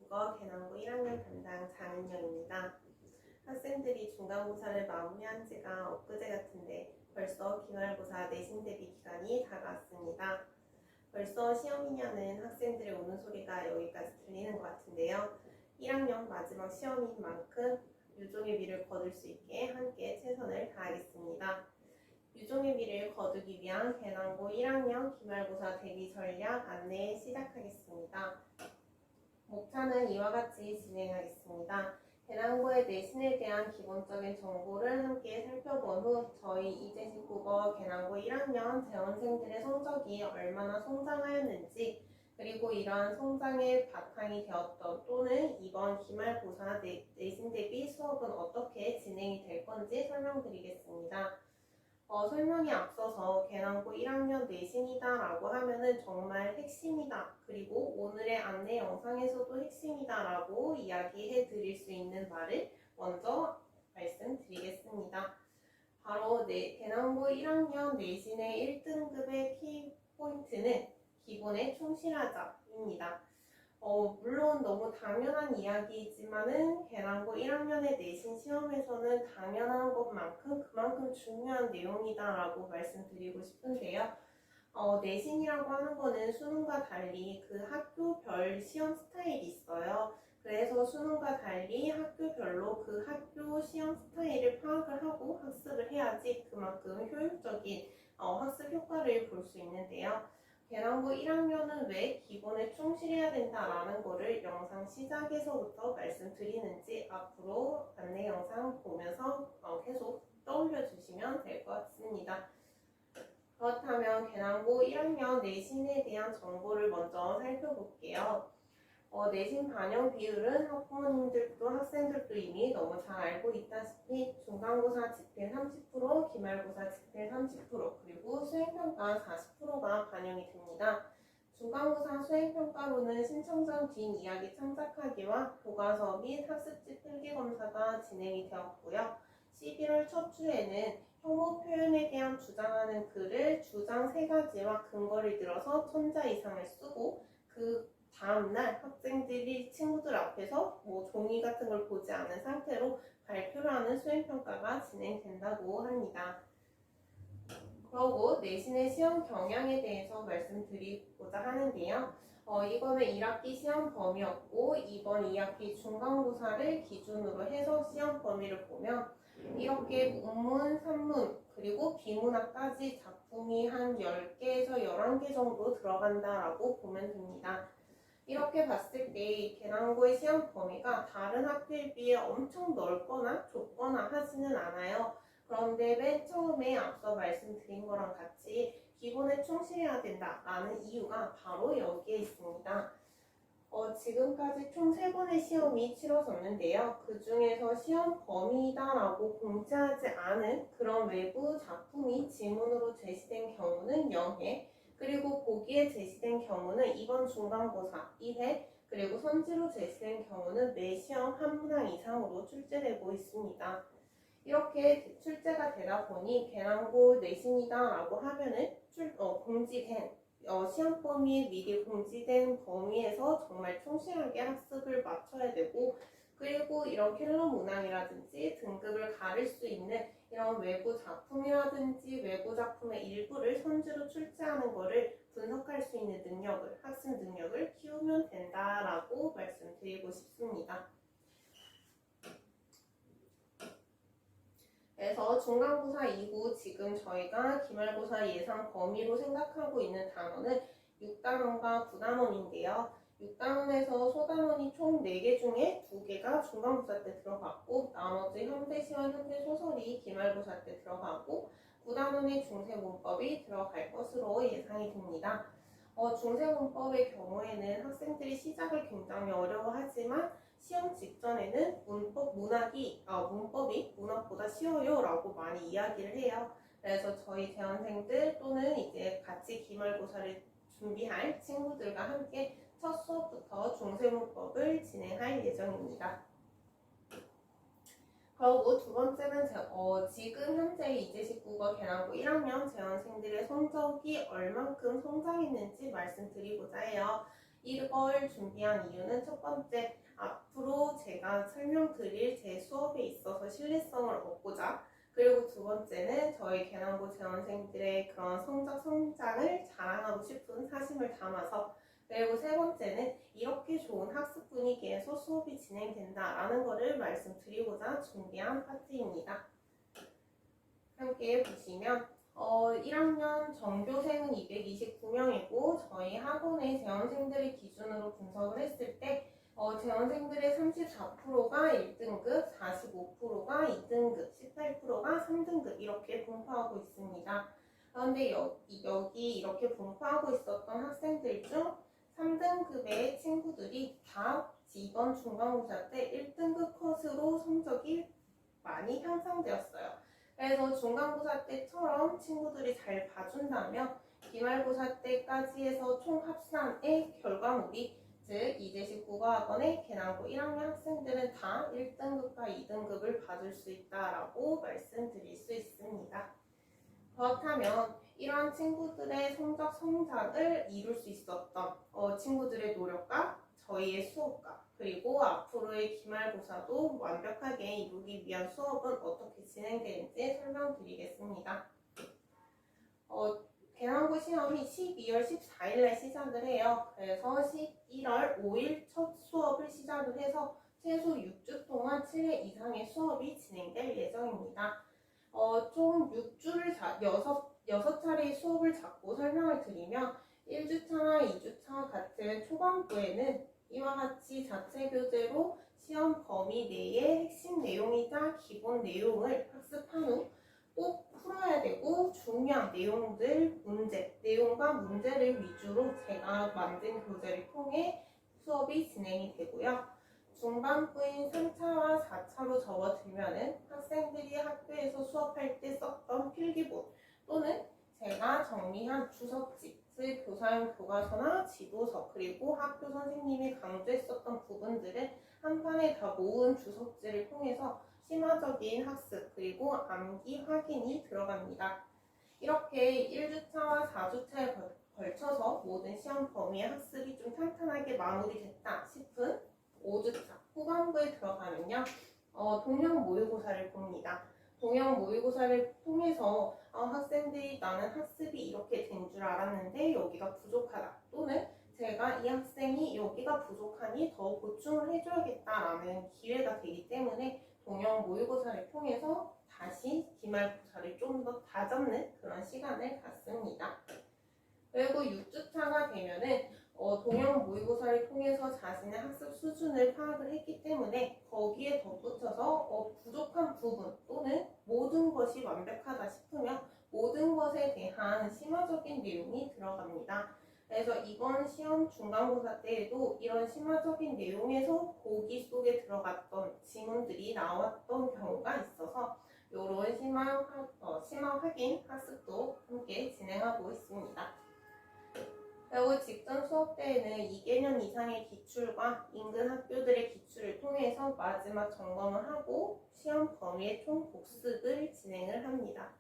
국어 개남고 1학년 담당 장은영입니다. 학생들이 중간고사를 마무리한 지가 엊그제 같은데 벌써 기말고사 내신 대비 기간이 다가왔습니다. 벌써 시험이냐는 학생들의 우는 소리가 여기까지 들리는 것 같은데요. 1학년 마지막 시험인 만큼 유종의 미를 거둘 수 있게 함께 최선을 다하겠습니다. 유종의 미를 거두기 위한 개남고 1학년 기말고사 대비 전략 안내 시작하겠습니다. 목차는 이와 같이 진행하겠습니다. 개남고의 내신에 대한 기본적인 정보를 함께 살펴본 후 저희 이재식 국어 개남고 1학년 재원생들의 성적이 얼마나 성장하였는지, 그리고 이러한 성장의 바탕이 되었던 또는 이번 기말고사 내신 대비 수업은 어떻게 진행이 될 건지 설명드리겠습니다. 설명에 앞서서 개남고 1학년 내신이다 라고 하면은 정말 핵심이다, 그리고 오늘의 안내 영상에서도 핵심이다 라고 이야기해 드릴 수 있는 말을 먼저 말씀드리겠습니다. 바로 개남고 1학년 내신의 1등급의 키포인트는 기본에 충실하자입니다. 물론 너무 당연한 이야기이지만은 개남고 1학년의 내신 시험에서는 당연한 것만큼 그만큼 중요한 내용이다라고 말씀드리고 싶은데요. 내신이라고 하는 거는 수능과 달리 그 학교별 시험 스타일이 있어요. 그래서 수능과 달리 학교별로 그 학교 시험 스타일을 파악을 하고 학습을 해야지 그만큼 효율적인 학습 효과를 볼 수 있는데요. 개남고 1학년은 왜 기본에 충실해야 된다라는 거를 영상 시작에서부터 말씀드리는지 앞으로 안내 영상 보면서 계속 떠올려 주시면 될 것 같습니다. 그렇다면 개남고 1학년 내신에 대한 정보를 먼저 살펴볼게요. 내신 반영 비율은 학부모님들도 학생들도 이미 너무 잘 알고 있다시피 중간고사 집필 30%, 기말고사 집필 30%, 그리고 수행평가 40%가 반영이 됩니다. 중간고사 수행평가로는 신청전 뒷이야기 창작하기와 교과서 및 학습지 필기검사가 진행이 되었고요. 11월 첫 주에는 혐오 표현에 대한 주장하는 글을 주장 3가지와 근거를 들어서 1000자 이상을 쓰고, 그 다음날 학생들이 친구들 앞에서 종이 같은 걸 보지 않은 상태로 발표를 하는 수행평가가 진행된다고 합니다. 그리고 내신의 시험 경향에 대해서 말씀드리고자 하는데요. 이거는 1학기 시험 범위였고, 이번 2학기 중간고사를 기준으로 해서 시험 범위를 보면 이렇게 문문, 산문, 그리고 비문학까지 작품이 한 10개에서 11개 정도 들어간다라고 보면 됩니다. 이렇게 봤을 때 개남고의 시험 범위가 다른 학교에 비해 엄청 넓거나 좁거나 하지는 않아요. 그런데 맨 처음에 앞서 말씀드린 거랑 같이 기본에 충실해야 된다라는 이유가 바로 여기에 있습니다. 지금까지 총 3번의 시험이 치러졌는데요. 그 중에서 시험 범위다라고 공지하지 않은 그런 외부 작품이 지문으로 제시된 경우는 0회, 그리고 보기에 제시된 경우는 이번 중간고사 1회, 그리고 선지로 제시된 경우는 매 시험 한 문항 이상으로 출제되고 있습니다. 이렇게 출제가 되다 보니 개남고 내신이다라고 하면은 공지된 시험 범위에 미리 공지된 범위에서 정말 충실하게 학습을 마쳐야 되고, 그리고 이런 킬러 문항이라든지 등급을 가릴 수 있는 이런 외부 작품이라든지 외부 작품의 일부를 선지로 출제하는 것을 분석할 수 있는 능력을, 학습 능력을 키우면 된다라고 말씀드리고 싶습니다. 그래서 중간고사 이후 지금 저희가 기말고사 예상 범위로 생각하고 있는 단원은 6단원과 9단원인데요. 6단원에서 소단원이 총 4개 중에 2개가 중간고사 때 들어갔고, 나머지 현대시와 현대소설이 기말고사 때 들어가고, 9단원의 중세문법이 들어갈 것으로 예상이 됩니다. 중세문법의 경우에는 학생들이 시작을 굉장히 어려워하지만 시험 직전에는 문법이 문학보다 쉬워요 라고 많이 이야기를 해요. 그래서 저희 재원생들 또는 이제 같이 기말고사를 준비할 친구들과 함께 첫 수업부터 중세문법을 진행할 예정입니다. 그리고 두 번째는 지금 현재 이재식 국어 개남고 1학년 재원생들의 성적이 얼만큼 성장했는지 말씀드리고자 해요. 이걸 준비한 이유는 첫 번째, 앞으로 제가 설명드릴 제 수업에 있어서 신뢰성을 얻고자, 그리고 두 번째는 저희 계남고 재원생들의 그런 성장을 자랑하고 싶은 사심을 담아서, 그리고 세 번째는 이렇게 좋은 학습 분위기에서 수업이 진행된다라는 것을 말씀드리고자 준비한 파트입니다. 함께 보시면 1학년 전교생은 229명이고 저희 학원의 재원생들의 기준으로 분석을 했을 때 재원생들의 34%가 1등급, 45%가 2등급, 18%가 3등급 이렇게 분포하고 있습니다. 그런데 여기 이렇게 분포하고 있었던 학생들 중 3등급의 친구들이 다 이번 중간고사 때 1등급 컷으로 성적이 많이 향상되었어요. 그래서 중간고사 때처럼 친구들이 잘 봐준다면 기말고사 때까지 해서 총 합산의 결과물이, 즉 이재식 국어학원의 계남고 1학년 학생들은 다 1등급과 2등급을 받을 수 있다라고 말씀드릴 수 있습니다. 그렇다면 이러한 친구들의 성적 성장을 이룰 수 있었던 친구들의 노력과 저희의 수업과 그리고 앞으로의 기말고사도 완벽하게 이루기 위한 수업은 어떻게 진행되는지 설명드리겠습니다. 계남고 시험이 12월 14일에 시작을 해요. 그래서 11월 5일 첫 수업을 시작을 해서 최소 6주 동안 7회 이상의 수업이 진행될 예정입니다. 총 6주를 6차례의 수업을 잡고 설명을 드리면 1주차나 2주차 같은 초반부에는 이와 같이 자체 교재로 시험 범위 내의 핵심 내용이자 기본 내용을 학습한 후 꼭 풀어야 되고 중요한 내용과 문제를 위주로 제가 만든 교재를 통해 수업이 진행이 되고요. 중반부인 3차와 4차로 접어들면은 학생들이 학교에서 수업할 때 썼던 필기본 또는 제가 정리한 주석집, 즉 교사용 교과서나 지도서, 그리고 학교 선생님이 강조했었던 부분들을 한 판에 다 모은 주석지를 통해서 심화적인 학습 그리고 암기 확인이 들어갑니다. 이렇게 1주차와 4주차에 걸쳐서 모든 시험 범위의 학습이 좀 탄탄하게 마무리됐다 싶은 5주차 후반부에 들어가면요. 동형 모의고사를 봅니다. 동형 모의고사를 통해서 학생들이 나는 학습이 이렇게 된 줄 알았는데 여기가 부족하다, 또는 제가 이 학생이 여기가 부족하니 더 보충을 해줘야겠다라는 기회가 되기 때문에 동형 모의고사를 통해서 다시 기말고사를 좀 더 다잡는 그런 시간을 갖습니다. 그리고 6주차가 되면은 동형 모의고사를 통해서 자신의 학습 수준을 파악을 했기 때문에 거기에 덧붙여서 부족한 부분 또는 모든 것이 완벽하다 싶으면 모든 것에 대한 심화적인 내용이 들어갑니다. 그래서 이번 시험 중간고사 때에도 이런 심화적인 내용에서 보기 속에 들어갔던 지문들이 나왔던 경우가 있어서 이런 심화 확인 학습도 함께 진행하고 있습니다. 그리고 직전 수업 때에는 2개년 이상의 기출과 인근 학교들의 기출을 통해서 마지막 점검을 하고 시험 범위의 총 복습을 진행을 합니다.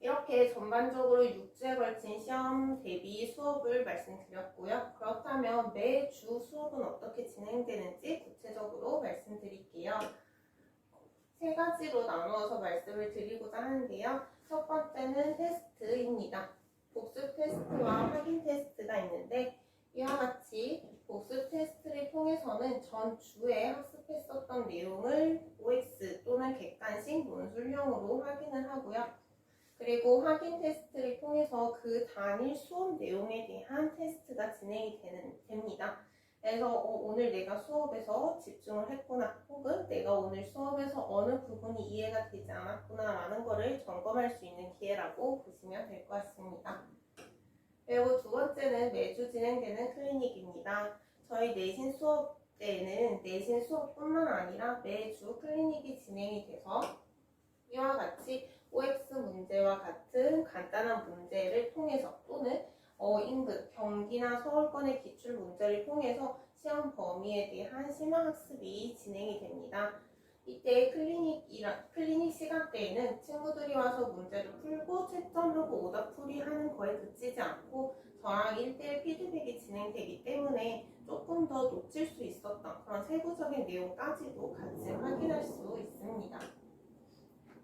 이렇게 전반적으로 6주에 걸친 시험 대비 수업을 말씀드렸고요. 그렇다면 매주 수업은 어떻게 진행되는지 구체적으로 말씀드릴게요. 세 가지로 나누어서 말씀을 드리고자 하는데요. 첫 번째는 테스트입니다. 복습 테스트와 확인 테스트가 있는데 이와 같이 복습 테스트를 통해서는 전 주에 학습했었던 내용을 OX 또는 객관식 논술형으로 확인을 하고요. 그리고 확인 테스트를 통해서 그 단일 수업 내용에 대한 테스트가 진행이 됩니다. 그래서 오늘 내가 수업에서 집중을 했구나, 혹은 내가 오늘 수업에서 어느 부분이 이해가 되지 않았구나 라는 거를 점검할 수 있는 기회라고 보시면 될 것 같습니다. 그리고 두 번째는 매주 진행되는 클리닉입니다. 저희 내신 수업 때는 내신 수업뿐만 아니라 매주 클리닉이 진행이 돼서 이와 같이 OX 문제와 같은 간단한 문제를 통해서 또는 인근, 경기나 서울권의 기출 문제를 통해서 시험 범위에 대한 심화학습이 진행이 됩니다. 이때 클리닉 시간대에는 친구들이 와서 문제를 풀고 채점하고 오답풀이 하는 거에 그치지 않고 저랑 1대1 피드백이 진행되기 때문에 조금 더 놓칠 수 있었던 그런 세부적인 내용까지도 같이 확인할 수 있습니다.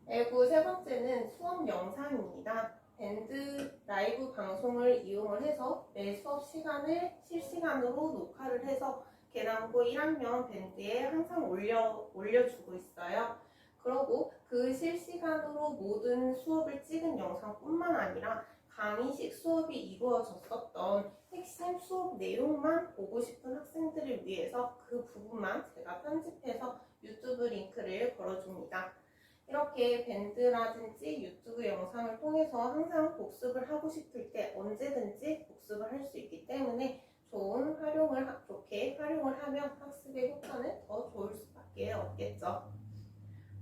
그리고 세 번째는 수업 영상입니다. 밴드 라이브 방송을 이용을 해서 매 수업 시간을 실시간으로 녹화를 해서 계남고 1학년 밴드에 항상 올려주고 있어요. 그리고 그 실시간으로 모든 수업을 찍은 영상뿐만 아니라 강의식 수업이 이루어졌었던 핵심 수업 내용만 보고 싶은 학생들을 위해서 그 부분만 제가 편집해서 유튜브 링크를 걸어줍니다. 이렇게 밴드라든지 유튜브 영상을 통해서 항상 복습을 하고 싶을 때 언제든지 복습을 할 수 있기 때문에 좋게 활용을 하면 학습의 효과는 더 좋을 수밖에 없겠죠.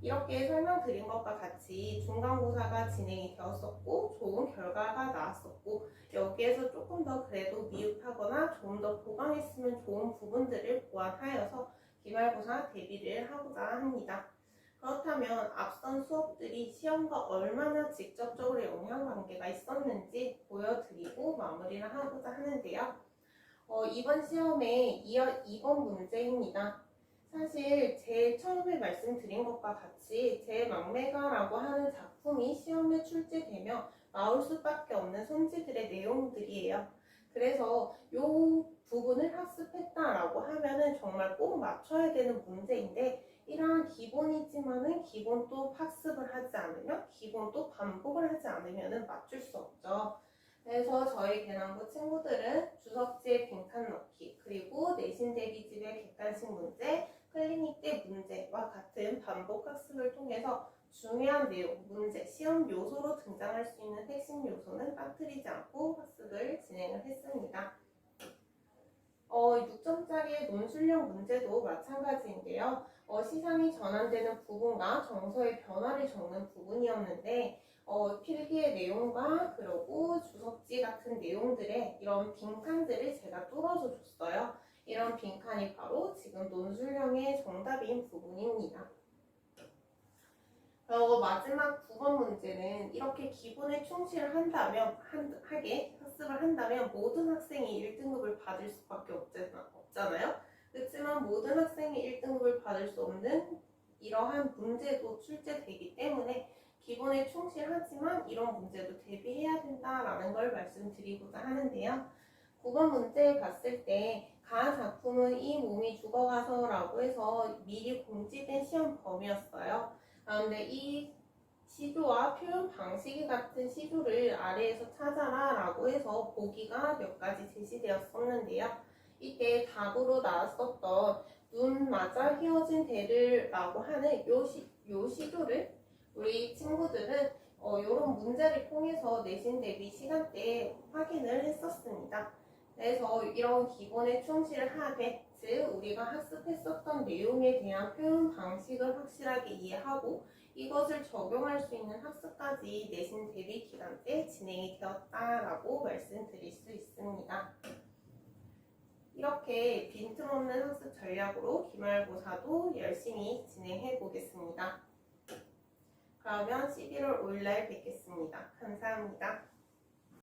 이렇게 설명드린 것과 같이 중간고사가 진행이 되었었고 좋은 결과가 나왔었고 여기에서 조금 더 그래도 미흡하거나 좀 더 보강했으면 좋은 부분들을 보완하여서 기말고사 대비를 하고자 합니다. 그렇다면 앞선 수업들이 시험과 얼마나 직접적으로 영향관계가 있었는지 보여드리고 마무리를 하고자 하는데요. 이번 시험의 2번 문제입니다. 사실 제일 처음에 말씀드린 것과 같이 제 막내가라고 하는 작품이 시험에 출제되며 나올 수밖에 없는 손지들의 내용들이에요. 그래서 이 부분을 학습했다라고 하면은 정말 꼭 맞춰야 되는 문제인데 이러한 기본이지만은 기본 또 학습을 하지 않으면 기본 또 반복을 하지 않으면은 맞출 수 없죠. 그래서 저희 계남고 친구들은 주석지에 빈칸 넣기 그리고 내신 대비집의 객관식 문제, 클리닉 때 문제와 같은 반복 학습을 통해서 중요한 내용, 문제, 시험 요소로 등장할 수 있는 핵심 요소는 빠뜨리지 않고 학습을 진행을 했습니다. 6점짜리 논술형 문제도 마찬가지인데요. 시상이 전환되는 부분과 정서의 변화를 적는 부분이었는데 필기의 내용과 그리고 주석지 같은 내용들의 이런 빈칸들을 제가 뚫어서 줬어요. 이런 빈칸이 바로 지금 논술형의 정답인 부분입니다. 마지막 9번 문제는 이렇게 기본에 충실을 학습을 한다면 모든 학생이 1등급을 받을 수밖에 없잖아요. 그렇지만 모든 학생이 1등급을 받을 수 없는 이러한 문제도 출제되기 때문에 기본에 충실하지만 이런 문제도 대비해야 된다라는 걸 말씀드리고자 하는데요. 9번 문제에 봤을 때 가 작품은 이 몸이 죽어가서라고 해서 미리 공지된 시험 범위였어요. 그런데 이 시조와 표현 방식이 같은 시조를 아래에서 찾아라 라고 해서 보기가 몇 가지 제시되었었는데요. 이때 답으로 나왔었던 눈 맞아 휘어진 대를 라고 하는 요 시조를 우리 친구들은 이런 문제를 통해서 내신 대비 시간대에 확인을 했었습니다. 그래서 이런 기본에 충실을 하되 즉 우리가 학습했었던 내용에 대한 표현 방식을 확실하게 이해하고 이것을 적용할 수 있는 학습까지 내신 대비 기간 때 진행이 되었다라고 말씀드릴 수 있습니다. 이렇게 빈틈없는 학습 전략으로 기말고사도 열심히 진행해 보겠습니다. 그러면 11월 5일 날 뵙겠습니다. 감사합니다.